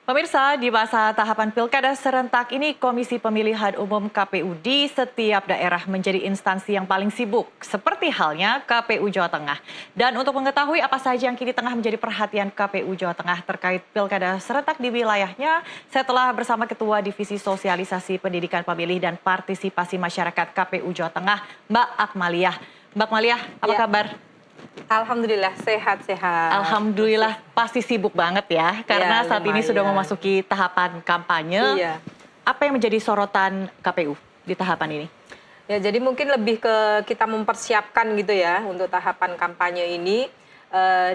Pemirsa, di masa tahapan pilkada serentak ini, Komisi Pemilihan Umum KPU di setiap daerah menjadi instansi yang paling sibuk, seperti halnya KPU Jawa Tengah. Dan untuk mengetahui apa saja yang kini tengah menjadi perhatian KPU Jawa Tengah terkait pilkada serentak di wilayahnya, saya telah bersama Ketua Divisi Sosialisasi Pendidikan Pemilih dan Partisipasi Masyarakat KPU Jawa Tengah, Mbak Akmaliah. Mbak Akmaliah, apa kabar? Alhamdulillah sehat-sehat. Alhamdulillah pasti sibuk banget ya, karena saat ini sudah memasuki tahapan kampanye. Iya. Apa yang menjadi sorotan KPU di tahapan ini? Ya, jadi mungkin lebih ke kita mempersiapkan gitu ya untuk tahapan kampanye ini.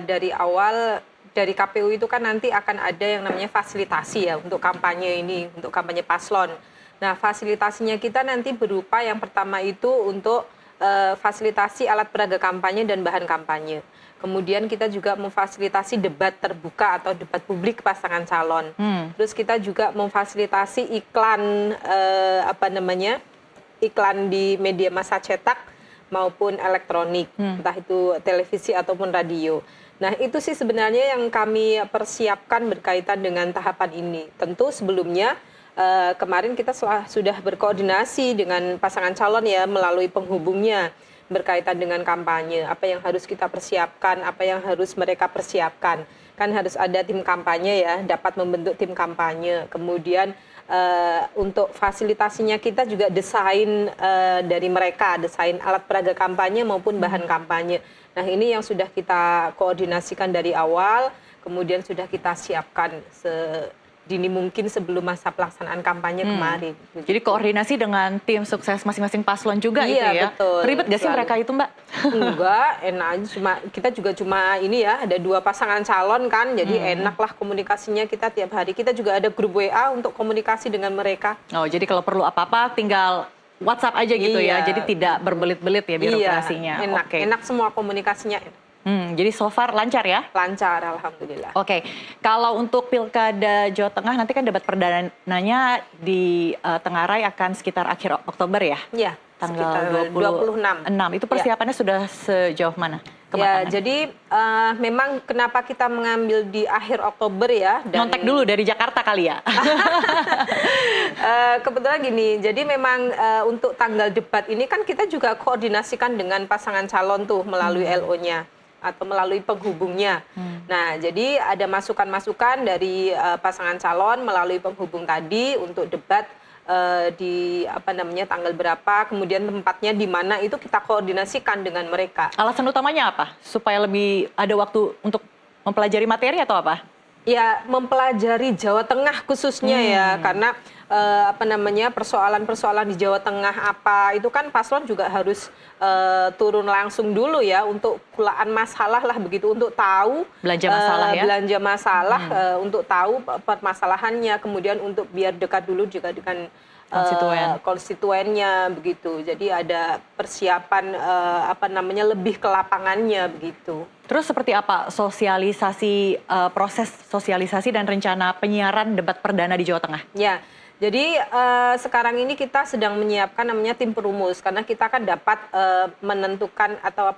Dari awal dari KPU itu kan nanti akan ada yang namanya fasilitasi ya untuk kampanye ini, untuk kampanye paslon. Nah, fasilitasinya kita nanti berupa yang pertama itu untuk fasilitasi alat peraga kampanye dan bahan kampanye. Kemudian kita juga memfasilitasi debat terbuka atau debat publik pasangan calon. Terus kita juga memfasilitasi iklan iklan di media massa cetak maupun elektronik, entah itu televisi ataupun radio. Nah, itu sih sebenarnya yang kami persiapkan berkaitan dengan tahapan ini. Tentu sebelumnya kemarin kita sudah berkoordinasi dengan pasangan calon ya melalui penghubungnya berkaitan dengan kampanye. Apa yang harus kita persiapkan, apa yang harus mereka persiapkan. Kan harus ada tim kampanye ya, dapat membentuk tim kampanye. Kemudian untuk fasilitasinya kita juga desain dari mereka, desain alat peraga kampanye maupun bahan kampanye. Nah, ini yang sudah kita koordinasikan dari awal, kemudian sudah kita siapkan dini mungkin sebelum masa pelaksanaan kampanye kemarin. Jadi koordinasi dengan tim sukses masing-masing paslon juga itu ya? Betul. Ribet gak sih mereka itu, Mbak? Enggak, enak aja. Kita juga cuma ini ya, ada 2 pasangan calon kan, jadi enaklah komunikasinya kita tiap hari. Kita juga ada grup WA untuk komunikasi dengan mereka. Oh, jadi kalau perlu apa-apa tinggal WhatsApp aja gitu ya, jadi tidak berbelit-belit ya birokrasinya. Iya, enak semua komunikasinya. Jadi so far lancar ya? Lancar, alhamdulillah. Oke, kalau untuk Pilkada Jawa Tengah nanti kan debat perdananya di Tengarai akan sekitar akhir Oktober ya? Iya, tanggal 26. Itu persiapannya sudah sejauh mana? Ya, jadi memang kenapa kita mengambil di akhir Oktober ya? Nyontek dulu dari Jakarta kali ya? Kebetulan gini, jadi memang untuk tanggal debat ini kan kita juga koordinasikan dengan pasangan calon tuh melalui LO-nya. Atau melalui penghubungnya. Nah, jadi ada masukan-masukan dari pasangan calon melalui penghubung tadi untuk debat di tanggal berapa, kemudian tempatnya di mana itu kita koordinasikan dengan mereka. Alasan utamanya apa? Supaya lebih ada waktu untuk mempelajari materi atau apa? Ya, mempelajari Jawa Tengah khususnya ya, karena persoalan-persoalan di Jawa Tengah itu kan paslon juga harus turun langsung dulu ya untuk kulaan masalah lah begitu, untuk tahu belanja masalah ya, belanja masalah untuk tahu permasalahannya, kemudian untuk biar dekat dulu juga dengan konstituennya begitu. Jadi ada persiapan lebih ke lapangannya begitu. Terus seperti apa sosialisasi, proses sosialisasi dan rencana penyiaran debat perdana di Jawa Tengah? Ya, jadi sekarang ini kita sedang menyiapkan namanya tim perumus, karena kita akan dapat menentukan atau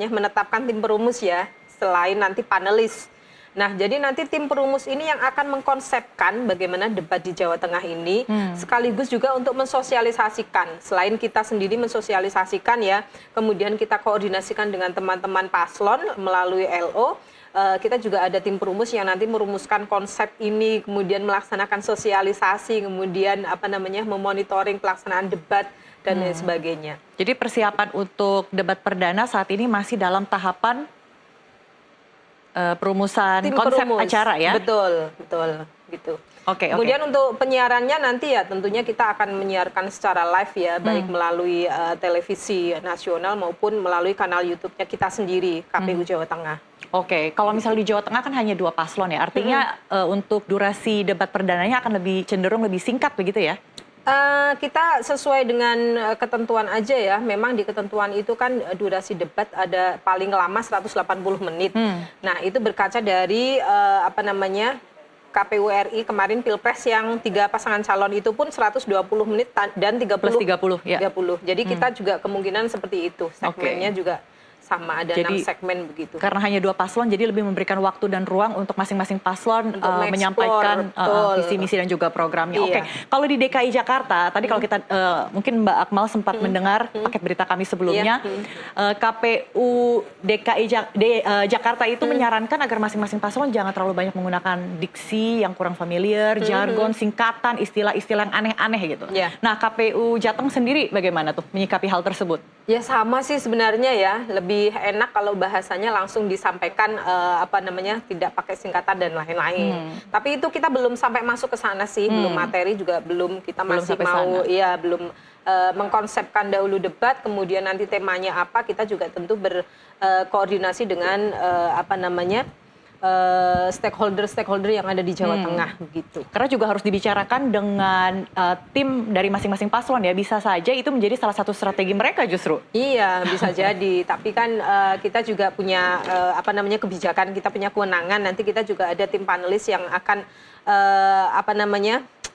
menetapkan tim perumus ya, selain nanti panelis. Nah, jadi nanti tim perumus ini yang akan mengkonsepkan bagaimana debat di Jawa Tengah ini, sekaligus juga untuk mensosialisasikan. Selain kita sendiri mensosialisasikan ya, kemudian kita koordinasikan dengan teman-teman paslon melalui LO, kita juga ada tim perumus yang nanti merumuskan konsep ini, kemudian melaksanakan sosialisasi, kemudian memonitoring pelaksanaan debat dan lain sebagainya. Jadi persiapan untuk debat perdana saat ini masih dalam tahapan perumusan konsep acara ya? Betul gitu. Kemudian untuk penyiarannya nanti ya tentunya kita akan menyiarkan secara live ya, baik melalui televisi nasional maupun melalui kanal YouTube-nya kita sendiri, KPU Jawa Tengah. Oke, kalau misalnya di Jawa Tengah kan hanya 2 paslon ya, artinya untuk durasi debat perdananya akan cenderung lebih singkat begitu ya? Kita sesuai dengan ketentuan aja ya. Memang di ketentuan itu kan durasi debat ada paling lama 180 menit. Nah, itu berkaca dari KPU RI kemarin Pilpres yang 3 pasangan calon itu pun 120 menit dan 30 plus 30 ya. 30. Jadi kita juga kemungkinan seperti itu. Segmennya juga sama, ada Jadi, 6 segmen begitu. Karena hanya 2 paslon, jadi lebih memberikan waktu dan ruang untuk masing-masing paslon Untuk menyampaikan betul. visi misi dan juga programnya. Iya. Oke, kalau di DKI Jakarta, tadi kalau kita mungkin Mbak Akmal sempat mendengar paket berita kami sebelumnya, KPU DKI Jakarta itu menyarankan agar masing-masing paslon jangan terlalu banyak menggunakan diksi yang kurang familiar, jargon, singkatan, istilah-istilah yang aneh-aneh gitu. Iya. Nah, KPU Jateng sendiri bagaimana tuh menyikapi hal tersebut? Ya sama sih sebenarnya ya, lebih enak kalau bahasanya langsung disampaikan tidak pakai singkatan dan lain-lain. Tapi itu kita belum sampai masuk ke sana sih, belum materi juga belum, kita Belum masih sampai mau sana. belum mengkonsepkan dahulu debat, kemudian nanti temanya apa, kita juga tentu berkoordinasi dengan stakeholder yang ada di Jawa Tengah begitu. Karena juga harus dibicarakan dengan tim dari masing-masing paslon ya. Bisa saja itu menjadi salah satu strategi mereka justru. Iya, bisa jadi. Tapi kan kita juga punya kebijakan, kita punya kewenangan. Nanti kita juga ada tim panelis yang akan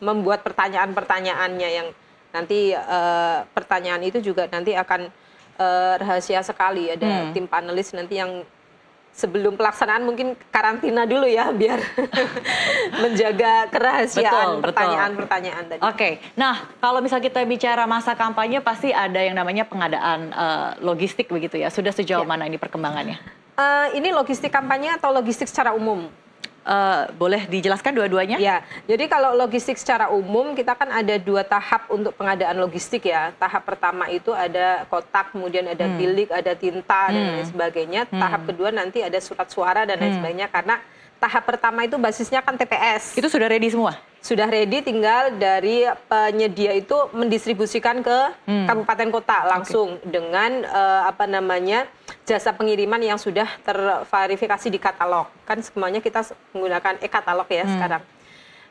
membuat pertanyaan-pertanyaannya yang nanti pertanyaan itu juga nanti akan rahasia sekali. Ada tim panelis nanti yang sebelum pelaksanaan mungkin karantina dulu ya biar menjaga kerahasiaan pertanyaan-pertanyaan tadi. Oke, nah kalau misal kita bicara masa kampanye pasti ada yang namanya pengadaan logistik begitu ya. Sudah sejauh mana ini perkembangannya? Ini logistik kampanye atau logistik secara umum? Boleh dijelaskan dua-duanya? Ya, jadi kalau logistik secara umum kita kan ada 2 tahap untuk pengadaan logistik ya. Tahap pertama itu ada kotak, kemudian ada bilik, ada tinta dan lain sebagainya. Tahap kedua nanti ada surat suara dan lain sebagainya. Karena tahap pertama itu basisnya kan TPS. Itu sudah ready semua? Sudah ready, tinggal dari penyedia itu mendistribusikan ke kabupaten kota langsung dengan jasa pengiriman yang sudah terverifikasi di katalog. Kan semuanya kita menggunakan e-katalog ya sekarang.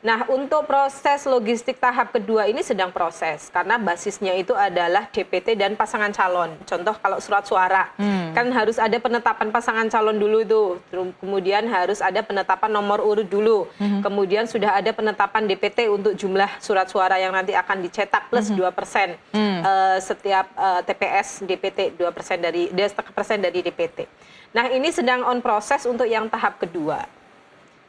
Nah, untuk proses logistik tahap kedua ini sedang proses karena basisnya itu adalah DPT dan pasangan calon. Contoh kalau surat suara, kan harus ada penetapan pasangan calon dulu tuh. Kemudian harus ada penetapan nomor urut dulu. Kemudian sudah ada penetapan DPT untuk jumlah surat suara yang nanti akan dicetak plus 2%. Setiap TPS DPT 2% dari 2,5% dari DPT. Nah, ini sedang on proses untuk yang tahap kedua.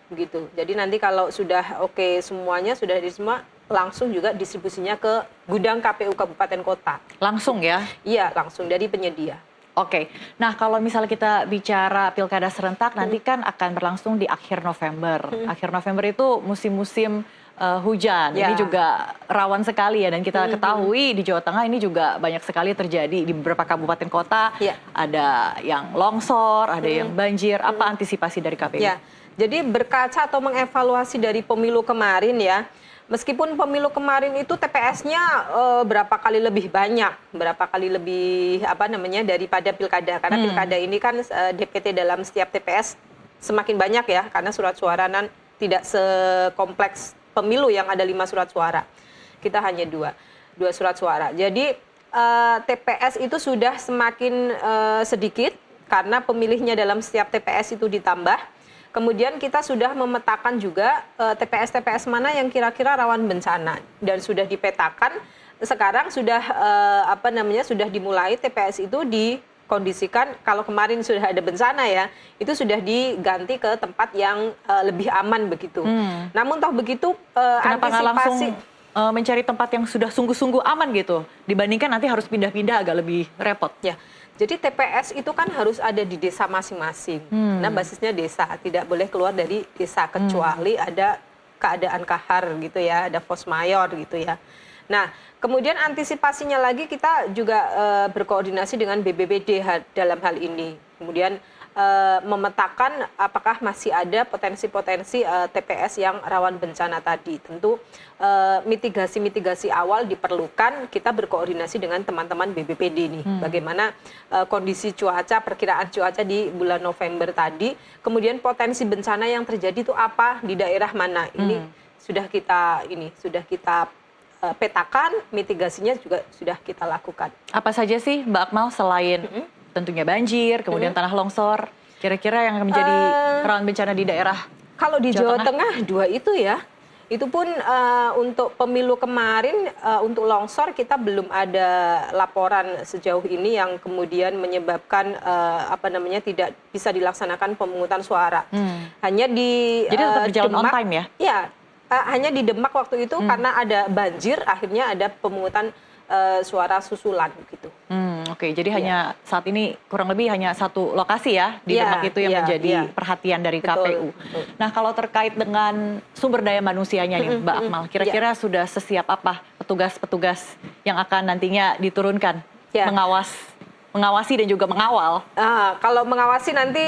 Begitu. Jadi nanti kalau sudah oke semuanya, sudah di semua, langsung juga distribusinya ke gudang KPU Kabupaten Kota. Langsung ya? Iya, langsung dari penyedia. Oke, nah kalau misalnya kita bicara pilkada serentak, nanti kan akan berlangsung di akhir November. Akhir November itu musim-musim hujan, Ya. ini juga rawan sekali ya, dan kita ketahui di Jawa Tengah ini juga banyak sekali terjadi di beberapa kabupaten kota, Ya. ada yang longsor, ada yang banjir, apa antisipasi dari KPU? Ya, jadi berkaca atau mengevaluasi dari pemilu kemarin ya, meskipun pemilu kemarin itu TPS-nya berapa kali lebih banyak, berapa kali lebih daripada pilkada, karena pilkada ini kan DPT dalam setiap TPS semakin banyak ya, karena surat suara tidak sekompleks pemilu yang ada 5 surat suara. Kita hanya 2 surat suara. Jadi TPS itu sudah semakin sedikit karena pemilihnya dalam setiap TPS itu ditambah. Kemudian kita sudah memetakan juga TPS-TPS mana yang kira-kira rawan bencana dan sudah dipetakan. Sekarang sudah sudah dimulai TPS itu dikondisikan, kalau kemarin sudah ada bencana ya, itu sudah diganti ke tempat yang lebih aman begitu. Namun toh begitu Kenapa nggak langsung antisipasi mencari tempat yang sudah sungguh-sungguh aman gitu, dibandingkan nanti harus pindah-pindah agak lebih repot? ya. Jadi TPS itu kan harus ada di desa masing-masing. Nah, basisnya desa, tidak boleh keluar dari desa kecuali ada keadaan kahar gitu ya, ada force mayor gitu ya. Nah, kemudian antisipasinya lagi kita juga berkoordinasi dengan BPBD dalam hal ini. Kemudian memetakan apakah masih ada potensi-potensi TPS yang rawan bencana tadi. Tentu mitigasi-mitigasi awal diperlukan, kita berkoordinasi dengan teman-teman BPBD nih. Bagaimana kondisi cuaca, perkiraan cuaca di bulan November tadi, kemudian potensi bencana yang terjadi itu apa, di daerah mana. Ini sudah kita petakan, mitigasinya juga sudah kita lakukan. Apa saja sih Mbak Akmal selain tentunya banjir, kemudian tanah longsor, kira-kira yang akan menjadi rawan bencana di daerah? Kalau di Jawa Tengah 2 itu ya, Itu pun untuk pemilu kemarin, untuk longsor kita belum ada laporan sejauh ini yang kemudian menyebabkan tidak bisa dilaksanakan pemungutan suara. Hanya di Jadi tetap berjalan on Demak, time ya? Ya, hanya di Demak waktu itu karena ada banjir, akhirnya ada pemungutan suara susulan gitu. Oke, jadi hanya saat ini kurang lebih hanya satu lokasi ya di Iya, Demak itu yang iya, menjadi iya. perhatian dari Betul, KPU. betul. Nah, kalau terkait dengan sumber daya manusianya nih, Mbak Akmal, kira-kira sudah sesiap apa petugas-petugas yang akan nantinya diturunkan Ya. mengawasi dan juga mengawal? Kalau mengawasi nanti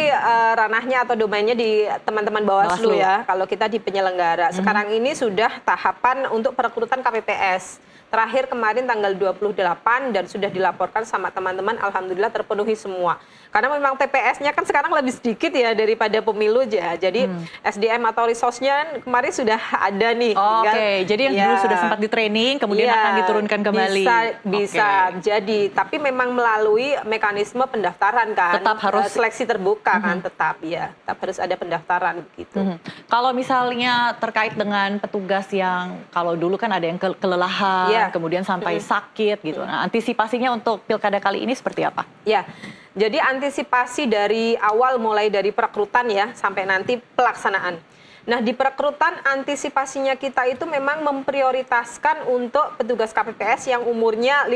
ranahnya atau domainnya di teman-teman Bawaslu ya. Kalau kita di penyelenggara. Sekarang ini sudah tahapan untuk perekrutan KPPS. Terakhir kemarin tanggal 28 dan sudah dilaporkan sama teman-teman, alhamdulillah terpenuhi semua. Karena memang TPS-nya kan sekarang lebih sedikit ya daripada pemilu aja. Jadi SDM atau resource-nya kemarin sudah ada nih. Oke, jadi yang dulu sudah sempat di training kemudian akan diturunkan kembali. Bisa jadi, tapi memang melalui mekanisme pendaftaran kan. Tetap harus seleksi terbuka kan, tetap harus ada pendaftaran begitu. Kalau misalnya terkait dengan petugas yang kalau dulu kan ada yang kelelahan, kemudian sampai sakit gitu. Nah, antisipasinya untuk pilkada kali ini seperti apa? Ya, jadi antisipasi dari awal mulai dari perekrutan ya sampai nanti pelaksanaan. Nah, di perekrutan antisipasinya kita itu memang memprioritaskan untuk petugas KPPS yang umurnya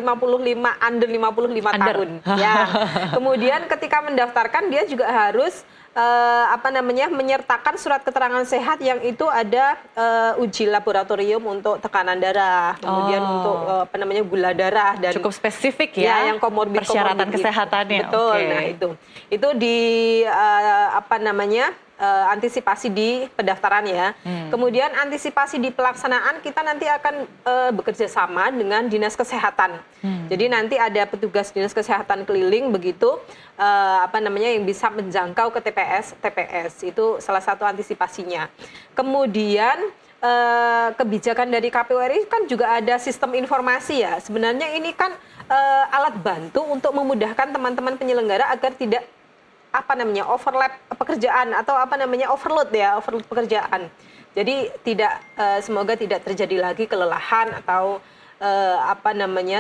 under 55 tahun. Ya. Kemudian ketika mendaftarkan dia juga harus menyertakan surat keterangan sehat yang itu ada uji laboratorium untuk tekanan darah, kemudian untuk gula darah dan cukup spesifik ya, yang komorbid persyaratan kesehatannya. Betul. Nah, itu di antisipasi di pendaftaran ya. Kemudian antisipasi di pelaksanaan kita nanti akan bekerja sama dengan Dinas Kesehatan. Jadi nanti ada petugas Dinas Kesehatan keliling begitu yang bisa menjangkau ke TPS. Itu salah satu antisipasinya. Kemudian kebijakan dari KPU RI kan juga ada sistem informasi ya. Sebenarnya ini kan alat bantu untuk memudahkan teman-teman penyelenggara agar tidak overlap pekerjaan atau overload pekerjaan. Jadi semoga tidak terjadi lagi kelelahan atau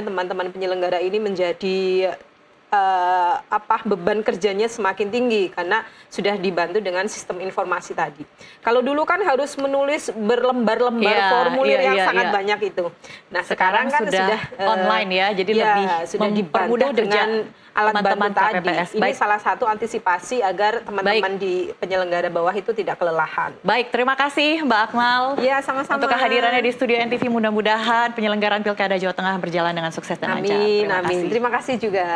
teman-teman penyelenggara ini menjadi beban kerjanya semakin tinggi karena sudah dibantu dengan sistem informasi tadi. Kalau dulu kan harus menulis berlembar-lembar formulir yang sangat banyak itu. Nah, sekarang kan sudah online ya, jadi lebih sudah dipermudah dengan alat bantu tadi. Ini salah satu antisipasi agar teman-teman di penyelenggara bawah itu tidak kelelahan. Baik, terima kasih Mbak Akmal. Ya, sama-sama. Untuk kehadirannya di studio NTV, mudah-mudahan penyelenggaraan Pilkada Jawa Tengah berjalan dengan sukses dan lancar. Amin. Terima kasih juga.